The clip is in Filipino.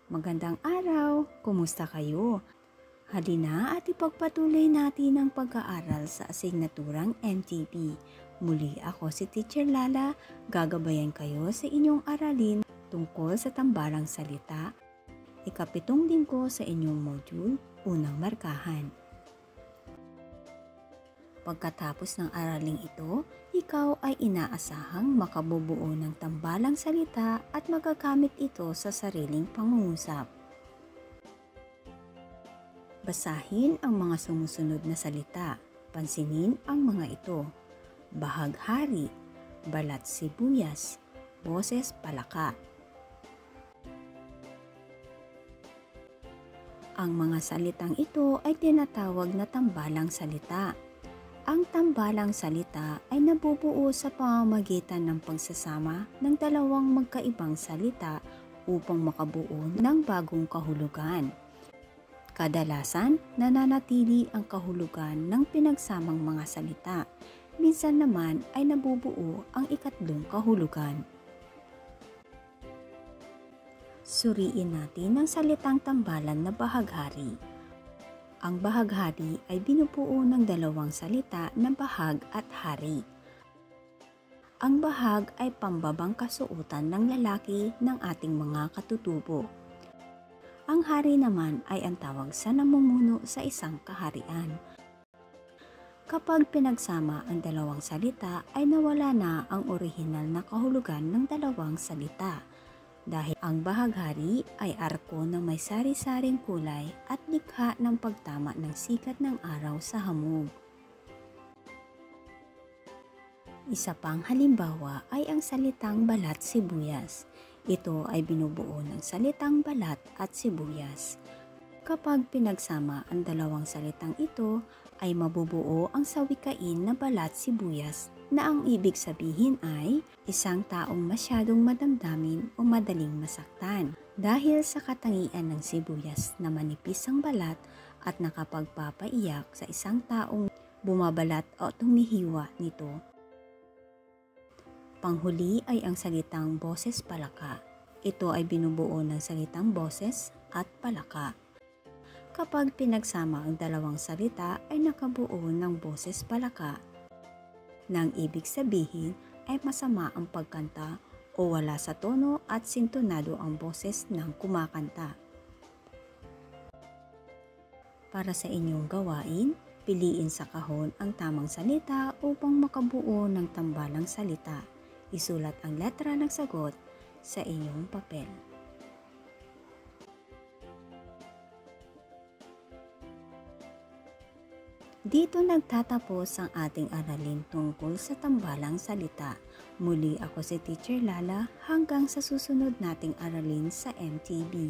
Magandang araw! Kumusta kayo? Halina at ipagpatuloy natin ang pag-aaral sa asignaturang MTP. Muli ako si Teacher Lala, gagabayan kayo sa inyong aralin tungkol sa tambalang salita. Ikapitong linggo sa inyong module, unang markahan. Pagkatapos ng araling ito, ikaw ay inaasahang makabubuo ng tambalang salita at magagamit ito sa sariling pangungusap. Basahin ang mga sumusunod na salita. Pansinin ang mga ito. Bahaghari, balat sibuyas, boses palaka. Ang mga salitang ito ay tinatawag na tambalang salita. Ang tambalang salita ay nabubuo sa pamamagitan ng pagsasama ng dalawang magkaibang salita upang makabuo ng bagong kahulugan. Kadalasan, nananatili ang kahulugan ng pinagsamang mga salita. Minsan naman ay nabubuo ang ikatlong kahulugan. Suriin natin ang salitang tambalan na bahaghari. Ang bahaghari ay binubuo ng dalawang salita na bahag at hari. Ang bahag ay pambabang kasuotan ng lalaki ng ating mga katutubo. Ang hari naman ay ang tawag sa namumuno sa isang kaharian. Kapag pinagsama ang dalawang salita ay nawala na ang orihinal na kahulugan ng dalawang salita. Dahil ang bahaghari ay arko na may sari-saring kulay at likha ng pagtama ng sikat ng araw sa hamog. Isa pang halimbawa ay ang salitang balat sibuyas. Ito ay binubuo ng salitang balat at sibuyas. Kapag pinagsama ang dalawang salitang ito ay mabubuo ang sawikain na balat sibuyas na ang ibig sabihin ay isang taong masyadong madamdamin o madaling masaktan dahil sa katangian ng sibuyas na manipis ang balat at nakapagpapaiyak sa isang taong bumabalat o tumihiwa nito. Panghuli ay ang salitang boses palaka. Ito ay binubuo ng salitang boses at palaka. Kapag pinagsama ang dalawang salita ay nakabuo ng boses palaka. Nang ibig sabihin ay masama ang pagkanta o wala sa tono at sintonado ang boses ng kumakanta. Para sa inyong gawain, piliin sa kahon ang tamang salita upang makabuo ng tambalang salita. Isulat ang letra ng sagot sa inyong papel. Dito nagtatapos ang ating aralin tungkol sa tambalang salita. Muli ako si Teacher Lala hanggang sa susunod nating aralin sa MTB.